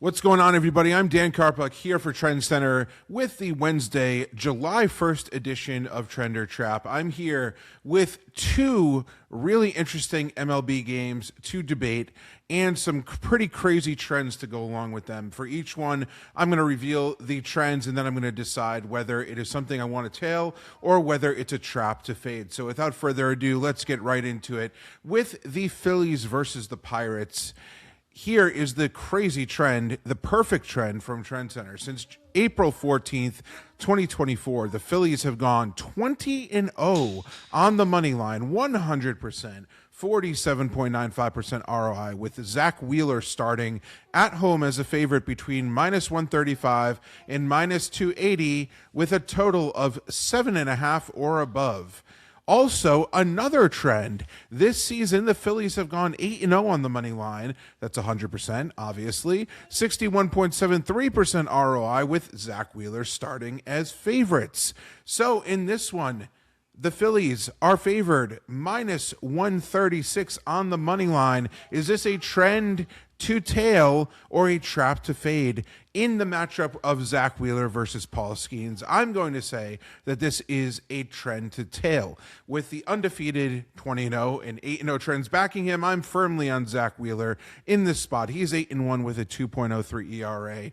What's going on, everybody? I'm Dan Karpuc here for Trend Center with the Wednesday, July 1st edition of Trender Trap. I'm here with two really interesting MLB games to debate and some pretty crazy trends to go along with them. For each one, I'm going to reveal the trends and then I'm going to decide whether it is something I want to tail or whether it's a trap to fade. So without further ado, let's get right into it with the Phillies versus the Pirates. Here is the crazy trend, the perfect trend from Trend Center. Since April 14th, 2024, the Phillies have gone 20-0 on the money line, 100%, 47.95% ROI, with Zack Wheeler starting at home as a favorite between minus 135 and minus 280 with a total of 7.5 or above. Also, another trend. This season, the Phillies have gone 8-0 on the money line. That's 100%, obviously. 61.73% ROI with Zack Wheeler starting as favorites. So, in this one, the Phillies are favored minus 136 on the money line. Is this a trend to tail or a trap to fade in the matchup of Zack Wheeler versus Paul Skenes? I'm going to say that this is a trend to tail. With the undefeated 20-0 and 8-0 trends backing him, I'm firmly on Zack Wheeler in this spot. He's 8-1 with a 2.03 ERA.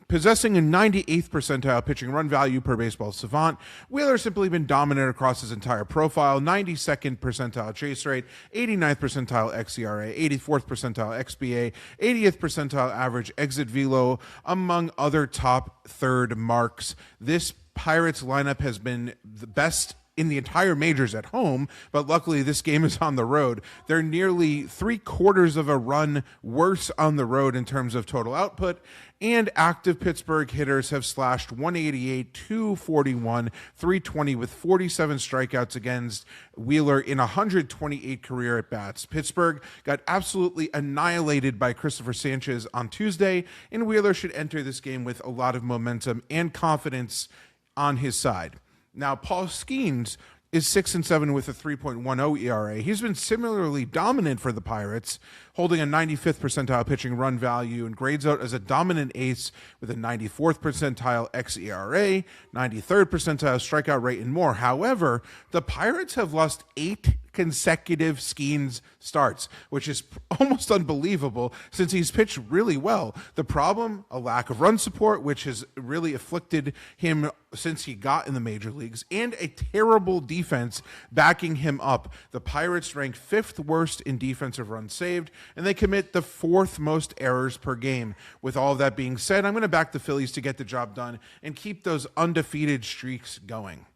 Possessing a 98th percentile pitching run value per Baseball Savant, Wheeler's simply been dominant across his entire profile. 92nd percentile chase rate, 89th percentile xERA, 84th percentile xBA, 80th percentile average exit velo, among other top third marks. This Pirates lineup has been the best in the entire majors at home, but luckily this game is on the road. They're nearly 3/4 of a run worse on the road in terms of total output, and active Pittsburgh hitters have slashed 188, 241, 320 with 47 strikeouts against Wheeler in 128 career at-bats. Pittsburgh got absolutely annihilated by Christopher Sanchez on Tuesday, and Wheeler should enter this game with a lot of momentum and confidence on his side. Now, Paul Skenes is 6-7 with a 3.10 ERA. He's been similarly dominant for the Pirates, holding a 95th percentile pitching run value and grades out as a dominant ace with a 94th percentile xERA, 93rd percentile strikeout rate, and more. However, the Pirates have lost 8 consecutive Skenes starts, which is almost unbelievable since he's pitched really well. The problem, a lack of run support, which has really afflicted him since he got in the major leagues, and a terrible defense backing him up. The Pirates rank 5th worst in defensive runs saved, and they commit the 4th most errors per game. With all of that being said, I'm going to back the Phillies to get the job done and keep those undefeated streaks going.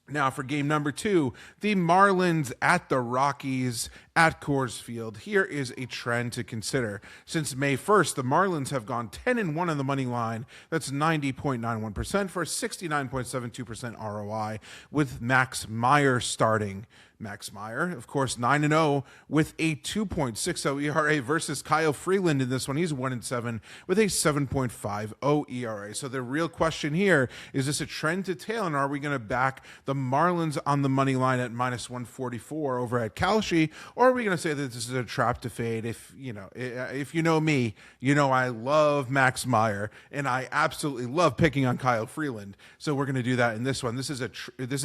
Now for game number 2, the Marlins at the Rockies at Coors Field. Here is a trend to consider. Since May 1st, the Marlins have gone 10-1 on the money line. That's 90.91% for a 69.72% ROI with Max Meyer starting. Max Meyer, of course, 9-0 with a 2.60 ERA versus Kyle Freeland in this one. He's 1-7 with a 7.50 ERA. So the real question here is this a trend to tail, and are we going to back the Marlins on the money line at minus 144 over at Kalshi, or are we going to say that this is a trap to fade? If you know me, you know I love Max Meyer and I absolutely love picking on Kyle Freeland. So we're going to do that in this one. This is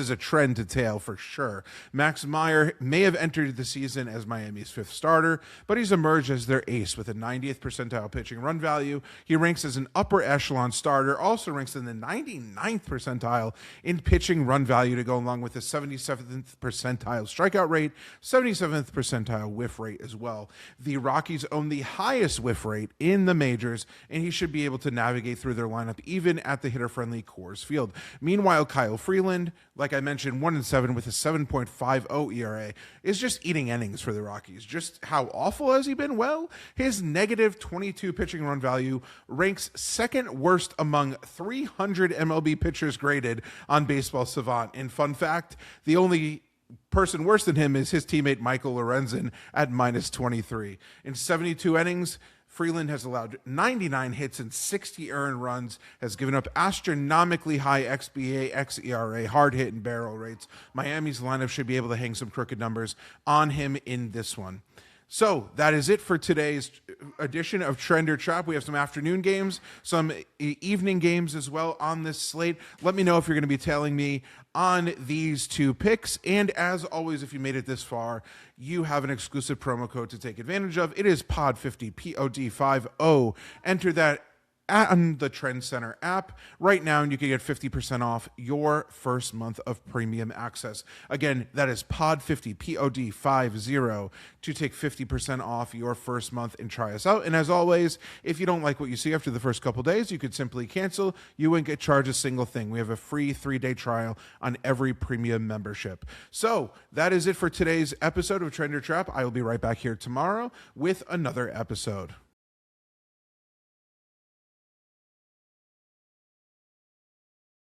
a trend to tail for sure. Max Meyer may have entered the season as Miami's 5th starter, but he's emerged as their ace with a 90th percentile pitching run value. He ranks as an upper echelon starter, also ranks in the 99th percentile in pitching run value to go along with the 77th percentile strikeout rate, 77th percentile whiff rate as well. The Rockies own the highest whiff rate in the majors, and he should be able to navigate through their lineup even at the hitter-friendly Coors Field. Meanwhile, Kyle Freeland, like I mentioned, 1-7 with a 7.50 ERA, is just eating innings for the Rockies. Just how awful has he been? Well, his negative 22 pitching run value ranks 2nd worst among 300 MLB pitchers graded on Baseball Savant. And fun fact, the only person worse than him is his teammate Michael Lorenzen at minus 23. In 72 innings, Freeland has allowed 99 hits and 60 earned runs, has given up astronomically high xBA, xERA, hard hit, and barrel rates. Miami's lineup should be able to hang some crooked numbers on him in this one. So that is it for today's edition of Trend or Trap. We have some afternoon games, some evening games as well on this slate. Let me know if you're going to be tailing me on these two picks. And as always, if you made it this far, you have an exclusive promo code to take advantage of. It is POD50, POD50. Enter that on the Trend Center app right now, and you can get 50% off your first month of premium access. Again, that is POD50, POD50, to take 50% off your first month and try us out. And as always, if you don't like what you see after the first couple days, you could simply cancel. You wouldn't get charged a single thing. We have a free 3-day trial on every premium membership. So that is it for today's episode of Trend or Trap. I will be right back here tomorrow with another episode.